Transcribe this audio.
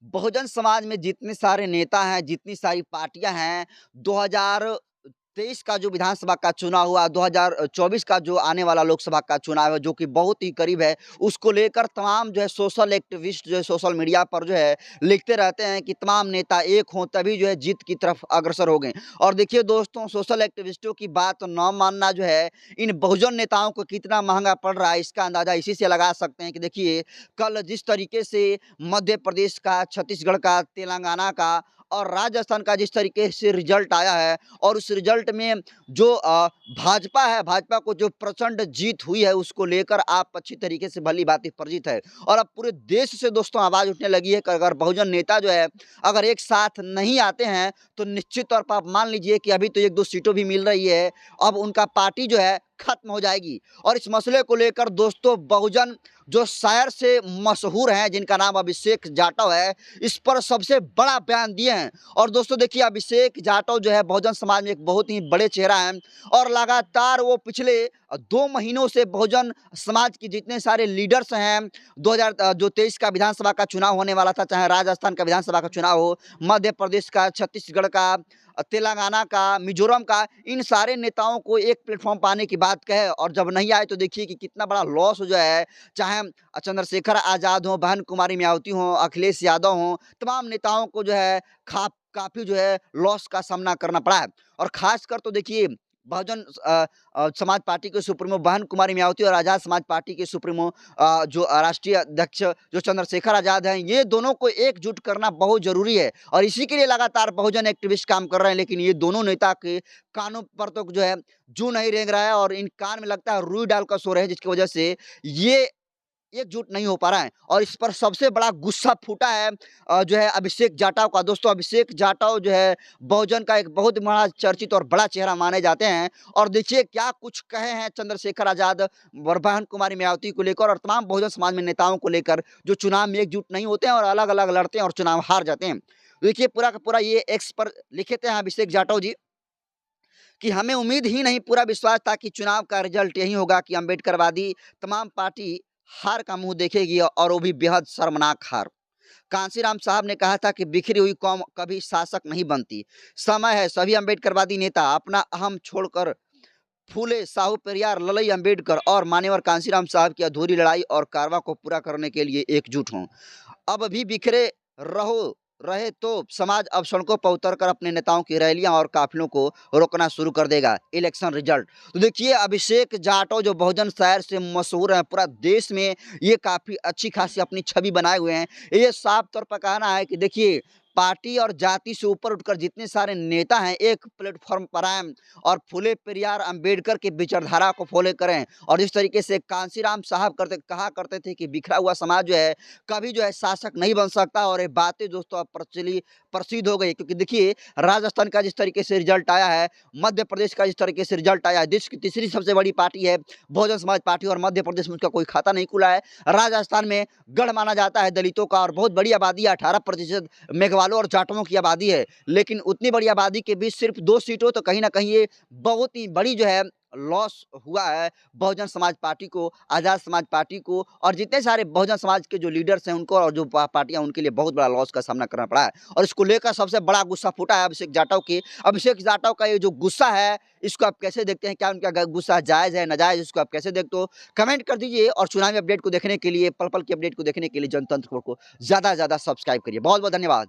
बहुजन समाज में जितने सारे नेता हैं, जितनी सारी पार्टियां हैं, 2023 का जो विधानसभा का चुनाव हुआ, 2024 का जो आने वाला लोकसभा का चुनाव है, जो कि बहुत ही करीब है, उसको लेकर तमाम जो है सोशल एक्टिविस्ट जो है सोशल मीडिया पर जो है लिखते रहते हैं कि तमाम नेता एक हों तभी जो है जीत की तरफ अग्रसर हो गए। और देखिए दोस्तों, सोशल एक्टिविस्टों की बात न मानना जो है इन बहुजन नेताओं को कितना महंगा पड़ रहा है, इसका अंदाजा इसी से लगा सकते हैं कि देखिए कल जिस तरीके से मध्य प्रदेश का, छत्तीसगढ़ का, तेलंगाना का और राजस्थान का जिस तरीके से रिजल्ट आया है और उस रिजल्ट में जो भाजपा है, भाजपा को जो प्रचंड जीत हुई है, उसको लेकर आप अच्छी तरीके से भली-भांति परिचित है। और अब पूरे देश से दोस्तों आवाज़ उठने लगी है कि अगर बहुजन नेता जो है, अगर एक साथ नहीं आते हैं, तो निश्चित तौर पर आप मान लीजिए कि अभी तो 1-2 सीटों भी मिल रही है, अब उनका पार्टी जो है खत्म हो जाएगी। और इस मसले को लेकर दोस्तों बहुजन जो शायर से मशहूर हैं, जिनका नाम अभिषेक जाटव है, इस पर सबसे बड़ा बयान दिए हैं। और दोस्तों देखिए, अभिषेक जाटव जो है बहुजन समाज में एक बहुत ही बड़े चेहरा हैं और लगातार वो पिछले 2 महीनों से बहुजन समाज के जितने सारे लीडर्स हैं, 2023 का विधानसभा का चुनाव होने वाला था, चाहे राजस्थान का विधानसभा का चुनाव हो, मध्य प्रदेश का, छत्तीसगढ़ का, तेलंगाना का, मिजोरम का, इन सारे नेताओं को एक प्लेटफॉर्म पाने की बात कहे और जब नहीं आए तो देखिए कि कितना बड़ा लॉस जो है, चाहे चंद्रशेखर आज़ाद हों, बहन कुमारी मायावती हों, अखिलेश यादव हों, तमाम नेताओं को जो है काफ़ी जो है लॉस का सामना करना पड़ा है। और ख़ासकर तो देखिए बहुजन समाज पार्टी के सुप्रीमो बहन कुमारी मायावती और आज़ाद समाज पार्टी के सुप्रीमो जो राष्ट्रीय अध्यक्ष जो चंद्रशेखर आज़ाद हैं, ये दोनों को एकजुट करना बहुत ज़रूरी है और इसी के लिए लगातार बहुजन एक्टिविस्ट काम कर रहे हैं। लेकिन ये दोनों नेता के कानों पर तो जो है जूं नहीं रेंग रहा है और इन कान में लगता है रुई डाल कर सो रहे हैं, जिसकी वजह से ये एकजुट नहीं हो पा रहा है। और इस पर सबसे बड़ा गुस्सा फूटा है जो है अभिषेक जाटव का। दोस्तों, अभिषेक जाटव जो है बहुजन का एक बहुत बड़ा चर्चित और बड़ा चेहरा माने जाते हैं और देखिए क्या कुछ कहे हैं चंद्रशेखर आज़ाद, बहन कुमारी मायावती को लेकर और तमाम बहुजन समाज में नेताओं को लेकर जो चुनाव में एकजुट नहीं होते हैं और अलग-अलग लड़ते हैं और चुनाव हार जाते हैं। देखिए पूरा का पूरा ये एक्स पर लिखे थे अभिषेक जाटव जी कि हमें उम्मीद ही नहीं, पूरा विश्वास था कि चुनाव का रिजल्ट यही होगा कि अम्बेडकरवादी तमाम पार्टी हार का मुंह देखेगी और वो भी बेहद शर्मनाक हार। कांशीराम साहब ने कहा था कि बिखरी हुई कौम कभी शासक नहीं बनती। समय है सभी अम्बेडकरवादी नेता अपना अहम छोड़कर फूले, साहू पेरियार, ललई अम्बेडकर और मान्यवर कांशीराम साहब की अधूरी लड़ाई और कारवा को पूरा करने के लिए एकजुट हों। अब भी बिखरे रहो रहे तो समाज अब सड़कों पर उतरकर अपने नेताओं की रैलियां और काफिलों को रोकना शुरू कर देगा। इलेक्शन रिजल्ट तो देखिए, अभिषेक जाटव जो बहुजन शायर से मशहूर है, पूरा देश में ये काफ़ी अच्छी खासी अपनी छवि बनाए हुए हैं। ये साफ तौर पर कहना है कि देखिए पार्टी और जाति से ऊपर उठकर जितने सारे नेता हैं एक प्लेटफॉर्म पर आए और फूले पेरियार अंबेडकर की विचारधारा को फॉलो करें। और जिस तरीके से कांशीराम साहब कहा करते थे कि बिखरा हुआ समाज जो है कभी जो है शासक नहीं बन सकता, और ये बातें दोस्तों अब प्रसिद्ध हो गई, क्योंकि देखिए राजस्थान का जिस तरीके से रिजल्ट आया है, मध्य प्रदेश का जिस तरीके से रिजल्ट आया है, देश की तीसरी सबसे बड़ी पार्टी है बहुजन समाज पार्टी और मध्य प्रदेश में उसका कोई खाता नहीं खुला है। राजस्थान में गढ़ माना जाता है दलितों का और बहुत बड़ी आबादी है, 18% मेघवालों और जाटवों की आबादी है। लेकिन उतनी बड़ी आबादी के बीच सिर्फ 2 सीटों, तो कहीं न कहीं ये बहुत ही बड़ी जो है लॉस हुआ है बहुजन समाज पार्टी को, आज़ाद समाज पार्टी को और जितने सारे बहुजन समाज के जो लीडर्स हैं उनको और जो पार्टियां, उनके लिए बहुत बड़ा लॉस का सामना करना पड़ा है। और इसको लेकर सबसे बड़ा गुस्सा फूटा है अभिषेक जाटव की। अभिषेक जाटव का ये जो गुस्सा है, इसको आप कैसे देखते हैं? क्या उनका गुस्सा जायज़ है, नाजायज़? इसको आप कैसे देखते हो? कमेंट कर दीजिए और चुनावी अपडेट को देखने के लिए, पल-पल की अपडेट को देखने के लिए जनतंत्र को ज़्यादा से ज़्यादा सब्सक्राइब करिए। बहुत-बहुत धन्यवाद।